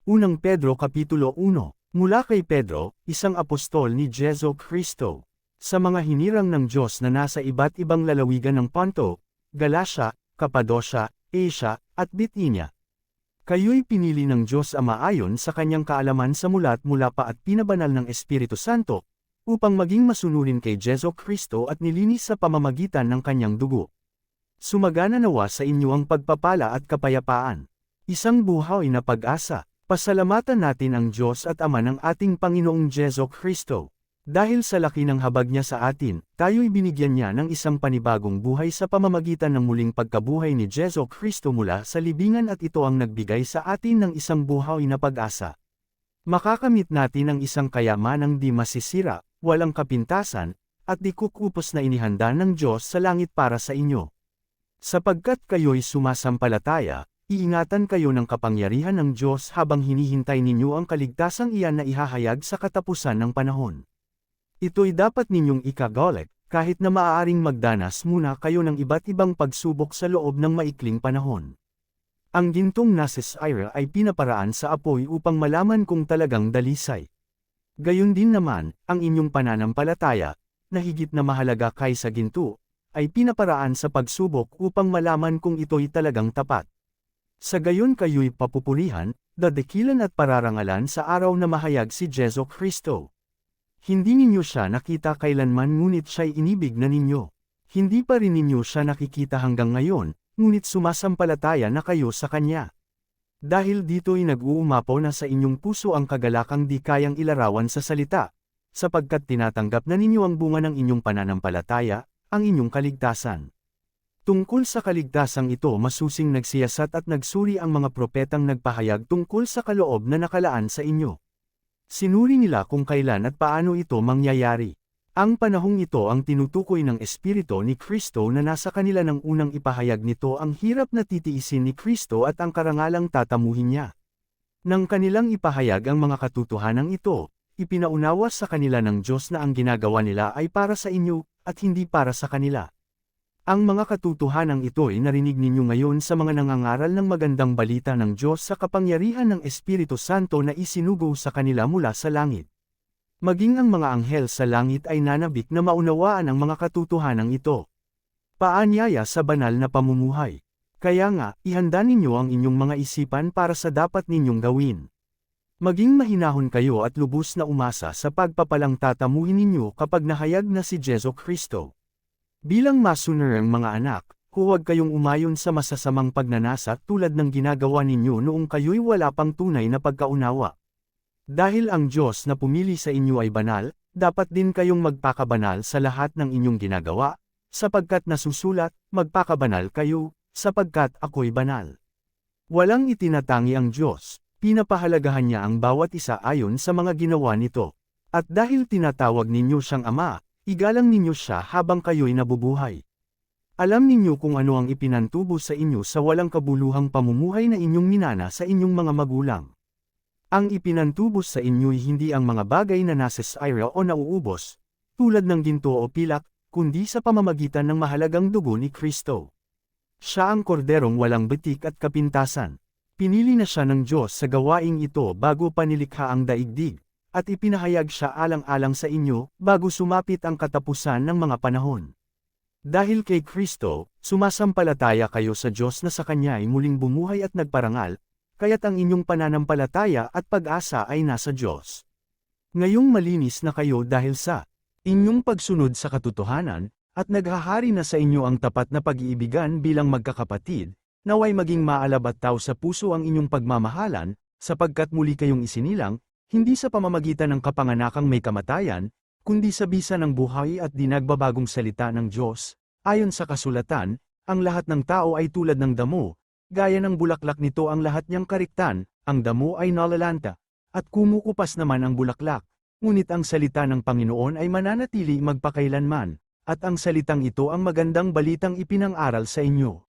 Unang Pedro Kapitulo 1. Mula kay Pedro, isang apostol ni Jesu Kristo. Sa mga hinirang ng Diyos na nasa iba't ibang lalawigan ng Ponto, Galacia, Cappadocia, Asia, at Bithynia. Kayo'y pinili ng Diyos Ama ayon sa kanyang kaalaman sa mulat mula pa at pinabanal ng Espiritu Santo, upang maging masunurin kay Jesu Kristo at nilinis sa pamamagitan ng kanyang dugo. Sumagana nawa sa inyo ang pagpapala at kapayapaan. Isang buhay na pag-asa. Pasalamatan natin ang Diyos at Ama ng ating Panginoong Jesu Kristo. Dahil sa laki ng habag niya sa atin, tayo'y binigyan niya ng isang panibagong buhay sa pamamagitan ng muling pagkabuhay ni Jesu Kristo mula sa libingan at ito ang nagbigay sa atin ng isang buhay na pag-asa. Makakamit natin ang isang kayamanang di masisira, walang kapintasan, at di kukupos na inihanda ng Diyos sa langit para sa inyo. Sapagkat kayo'y sumasampalataya, iingatan kayo ng kapangyarihan ng Diyos habang hinihintay ninyo ang kaligtasang iyan na ihahayag sa katapusan ng panahon. Ito'y dapat ninyong ikagolek, kahit na maaaring magdanas muna kayo ng iba't ibang pagsubok sa loob ng maikling panahon. Ang gintong nasa Syria ay pinaparaan sa apoy upang malaman kung talagang dalisay. Gayon din naman, ang inyong pananampalataya, na higit na mahalaga kaysa ginto, ay pinaparaan sa pagsubok upang malaman kung ito'y talagang tapat. Sa gayon kayo'y papupurihan, dadakilan at pararangalan sa araw na mahayag si Jesu Kristo. Hindi ninyo siya nakita kailanman ngunit siya'y inibig na ninyo. Hindi pa rin ninyo siya nakikita hanggang ngayon, ngunit sumasampalataya na kayo sa Kanya. Dahil dito'y nag-uumapaw na sa inyong puso ang kagalakang di kayang ilarawan sa salita, sapagkat tinatanggap na ninyo ang bunga ng inyong pananampalataya, ang inyong kaligtasan. Tungkol sa kaligtasang ito masusing nagsiyasat at nagsuri ang mga propetang nagpahayag tungkol sa kaloob na nakalaan sa inyo. Sinuri nila kung kailan at paano ito mangyayari. Ang panahong ito ang tinutukoy ng Espiritu ni Kristo na nasa kanila nang unang ipahayag nito ang hirap na titiisin ni Kristo at ang karangalang tatamuhin niya. Nang kanilang ipahayag ang mga katotohanan ito, ipinaunawa sa kanila ng Diyos na ang ginagawa nila ay para sa inyo, at hindi para sa kanila. Ang mga katotohanan ito ay narinig ninyo ngayon sa mga nangangaral ng magandang balita ng Diyos sa kapangyarihan ng Espiritu Santo na isinugo sa kanila mula sa langit. Maging ang mga anghel sa langit ay nanabik na maunawaan ang mga katotohanan ito. Paanyaya sa banal na pamumuhay. Kaya nga, ihanda ninyo ang inyong mga isipan para sa dapat ninyong gawin. Maging mahinahon kayo at lubos na umasa sa pagpapalang tatamuhin ninyo kapag nahayag na si Jesu Kristo. Bilang masunurang mga anak, huwag kayong umayon sa masasamang pagnanasa tulad ng ginagawa ninyo noong kayo'y wala pang tunay na pagkaunawa. Dahil ang Diyos na pumili sa inyo ay banal, dapat din kayong magpakabanal sa lahat ng inyong ginagawa, sapagkat nasusulat, magpakabanal kayo, sapagkat ako'y banal. Walang itinatangi ang Diyos, pinapahalagahan niya ang bawat isa ayon sa mga ginawa nito. At dahil tinatawag ninyo siyang Ama, igalang ninyo siya habang kayo'y nabubuhay. Alam ninyo kung ano ang ipinantubo sa inyo sa walang kabuluhang pamumuhay na inyong minana sa inyong mga magulang. Ang ipinantubos sa inyo'y hindi ang mga bagay na nasisira o nauubos, tulad ng ginto o pilak, kundi sa pamamagitan ng mahalagang dugo ni Kristo. Siya ang korderong walang betik at kapintasan. Pinili na siya ng Diyos sa gawaing ito bago pa nilikha ang daigdig, at ipinahayag siya alang-alang sa inyo, bago sumapit ang katapusan ng mga panahon. Dahil kay Kristo, sumasampalataya kayo sa Diyos na sa Kanya ay muling bumuhay at nagparangal, kaya't ang inyong pananampalataya at pag-asa ay nasa Diyos. Ngayong malinis na kayo dahil sa inyong pagsunod sa katotohanan, at naghahari na sa inyo ang tapat na pag-iibigan bilang magkakapatid, naway maging maalab at taw sa puso ang inyong pagmamahalan, sapagkat muli kayong isinilang, hindi sa pamamagitan ng kapanganakang may kamatayan, kundi sa bisa ng buhay at di nagbabagong salita ng Diyos. Ayon sa kasulatan, ang lahat ng tao ay tulad ng damo, gaya ng bulaklak nito ang lahat niyang kariktan, ang damo ay nalalanta, at kumukupas naman ang bulaklak. Ngunit ang salita ng Panginoon ay mananatili magpakailanman, at ang salitang ito ang magandang balitang ipinang-aral sa inyo.